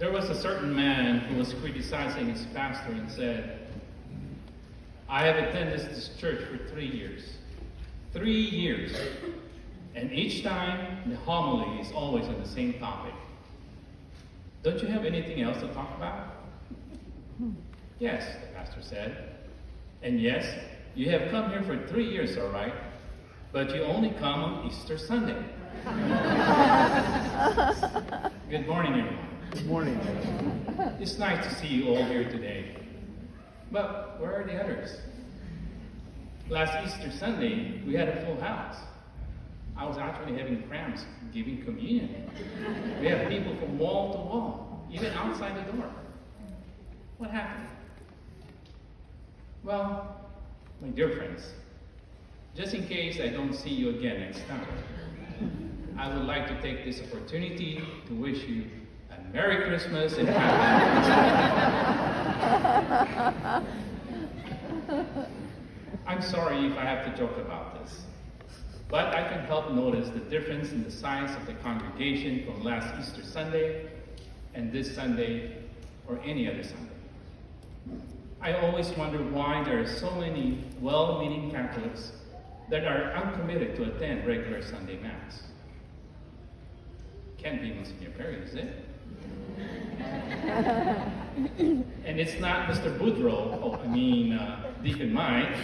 There was a certain man who was criticizing his pastor and said, I have attended this church for 3 years. 3 years. And each time, the homily is always on the same topic. Don't you have anything else to talk about? Yes, the pastor said. And yes, you have come here for 3 years, all right, but you only come on Easter Sunday. Good morning, everyone. Good morning. It's nice to see you all here today. But where are the others? Last Easter Sunday, we had a full house. I was actually having cramps giving communion. We have people from wall to wall, even outside the door. What happened? Well, my dear friends, just in case I don't see you again next time, I would like to take this opportunity to wish you a Merry Christmas and Happy Hanukkah. I'm sorry if I have to joke about this, but I can help notice the difference in the size of the congregation from last Easter Sunday and this Sunday or any other Sunday. I always wonder why there are so many well-meaning Catholics that are uncommitted to attend regular Sunday Mass. Can't be Monsignor Perry, is it? And it's not Mr. Boudreau, Deacon Mike.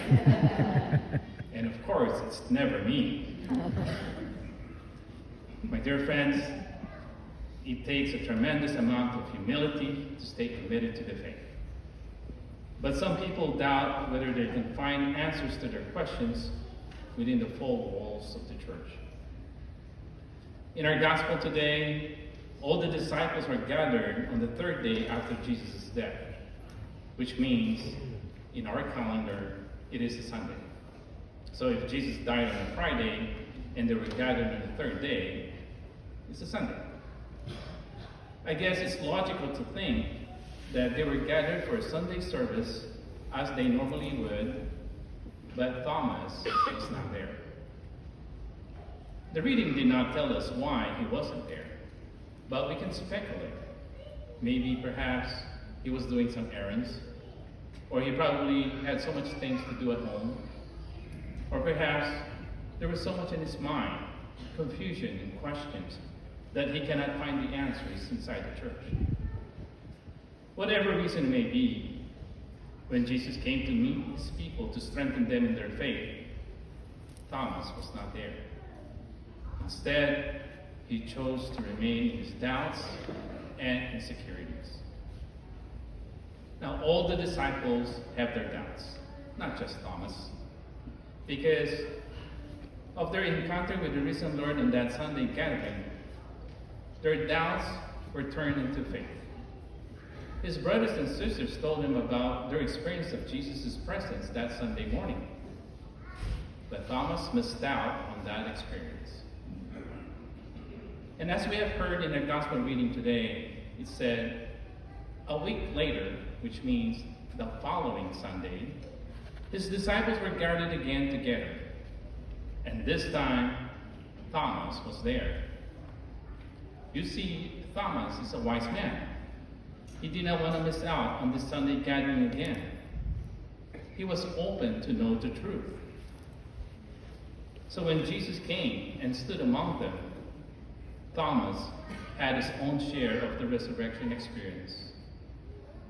And of course, it's never me. My dear friends, it takes a tremendous amount of humility to stay committed to the faith. But some people doubt whether they can find answers to their questions within the four walls of the church. In our gospel today, all the disciples were gathered on the third day after Jesus' death, which means in our calendar, it is a Sunday. So if Jesus died on a Friday and they were gathered on the third day, it's a Sunday. I guess it's logical to think that they were gathered for a Sunday service as they normally would, but Thomas is not there. The reading did not tell us why he wasn't there, but we can speculate. Maybe perhaps he was doing some errands, or he probably had so much things to do at home, or perhaps there was so much in his mind, confusion and questions, that he cannot find the answers inside the church. Whatever reason it may be, when Jesus came to meet his people to strengthen them in their faith, Thomas was not there. Instead, he chose to remain in his doubts and insecurities. Now, all the disciples have their doubts, not just Thomas, because of their encounter with the risen Lord in that Sunday gathering, their doubts were turned into faith. His brothers and sisters told him about their experience of Jesus' presence that Sunday morning. But Thomas missed out on that experience. And as we have heard in our gospel reading today, it said, a week later, which means the following Sunday, his disciples were gathered again together. And this time, Thomas was there. You see, Thomas is a wise man. He did not want to miss out on this Sunday gathering again. He was open to know the truth. So when Jesus came and stood among them, Thomas had his own share of the resurrection experience.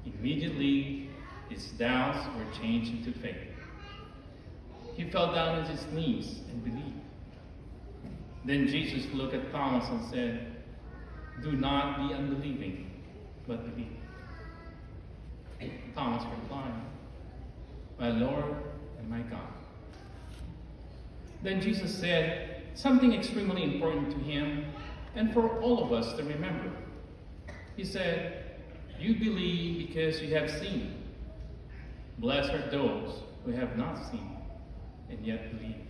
Immediately, his doubts were changed into faith. He fell down on his knees and believed. Then Jesus looked at Thomas and said, "Do not be unbelieving, but believe." Thomas replied, "My Lord and my God." Then Jesus said something extremely important to him and for all of us to remember. He said, "You believe because you have seen. Blessed are those who have not seen and yet believe."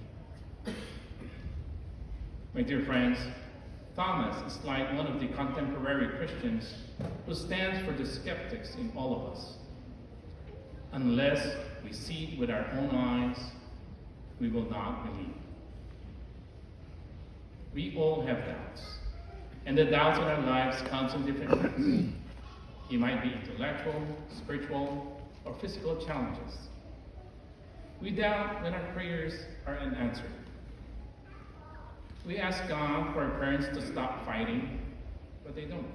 My dear friends, Thomas is like one of the contemporary Christians who stands for the skeptics in all of us. Unless we see it with our own eyes, we will not believe. We all have doubts, and the doubts in our lives comes in different ways. It might be intellectual, spiritual, or physical challenges. We doubt when our prayers are unanswered. We ask God for our parents to stop fighting, but they don't.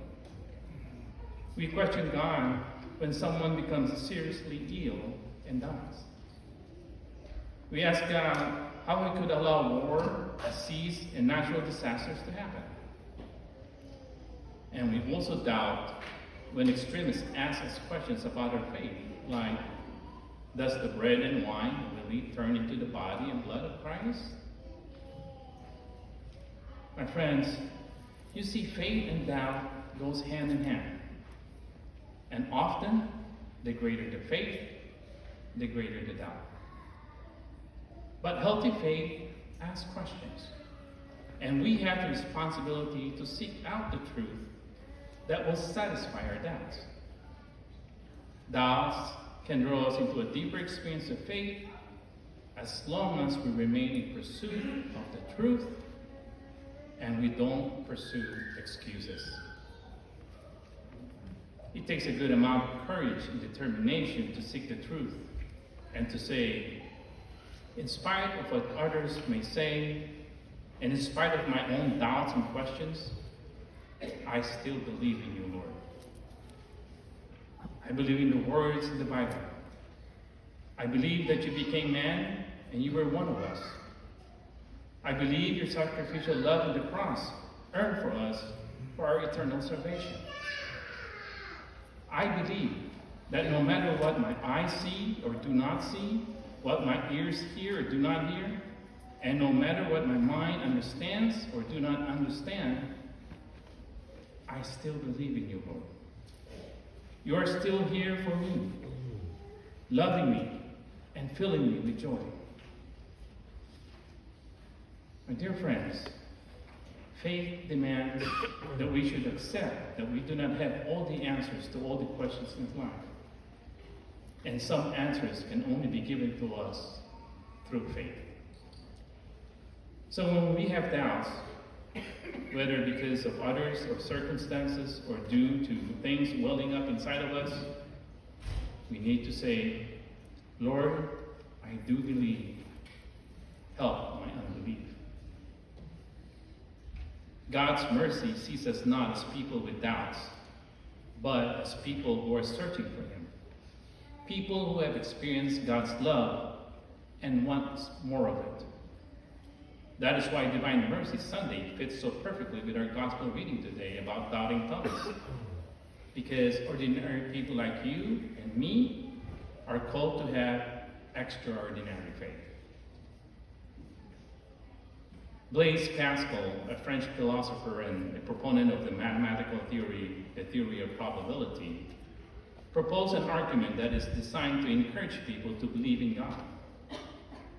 We question God when someone becomes seriously ill and dies. We ask God how He could allow war, disease, and natural disasters to happen. And we also doubt when extremists ask us questions about our faith, like, does the bread and wine really turn into the body and blood of Christ? My friends, you see, faith and doubt goes hand in hand. And often, the greater the faith, the greater the doubt. But healthy faith asks questions. And we have the responsibility to seek out the truth that will satisfy our doubts. Doubts can draw us into a deeper experience of faith as long as we remain in pursuit of the truth and we don't pursue excuses. It takes a good amount of courage and determination to seek the truth and to say, in spite of what others may say, and in spite of my own doubts and questions, I still believe in you, Lord. I believe in the words in the Bible. I believe that you became man and you were one of us. I believe your sacrificial love on the cross earned for us for our eternal salvation. I believe that no matter what my eyes see or do not see, what my ears hear or do not hear, and no matter what my mind understands or do not understand, I still believe in you, Lord. You are still here for me, loving me and filling me with joy. My dear friends, faith demands that we should accept that we do not have all the answers to all the questions in life. And some answers can only be given to us through faith. So when we have doubts, whether because of others or circumstances or due to things welling up inside of us, we need to say, Lord, I do believe. Help my unbelief. God's mercy sees us not as people with doubts, but as people who are searching for Him. People who have experienced God's love and want more of it. That is why Divine Mercy Sunday fits so perfectly with our gospel reading today about doubting Thomas. Because ordinary people like you and me are called to have extraordinary faith. Blaise Pascal, a French philosopher and a proponent of the mathematical theory, the theory of probability, proposed an argument that is designed to encourage people to believe in God.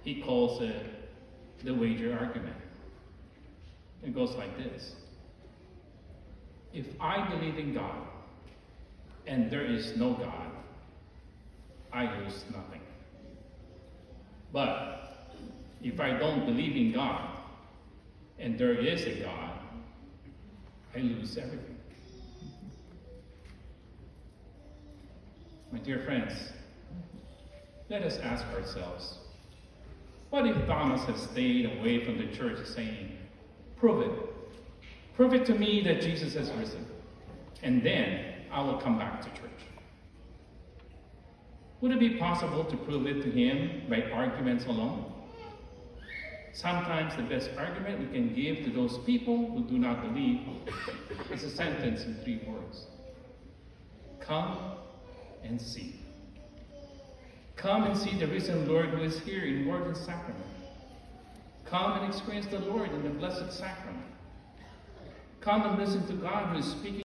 He calls it the wager argument. It goes like this. If I believe in God and there is no God, I lose nothing. But if I don't believe in God and there is a God, I lose everything. My dear friends, let us ask ourselves, what if Thomas had stayed away from the church saying, prove it. Prove it to me that Jesus has risen, and then I will come back to church. Would it be possible to prove it to him by arguments alone? Sometimes the best argument we can give to those people who do not believe is a sentence in 3 words. Come and see. Come and see the risen Lord who is here in word and sacrament. Come and experience the Lord in the blessed sacrament. Come and listen to God who is speaking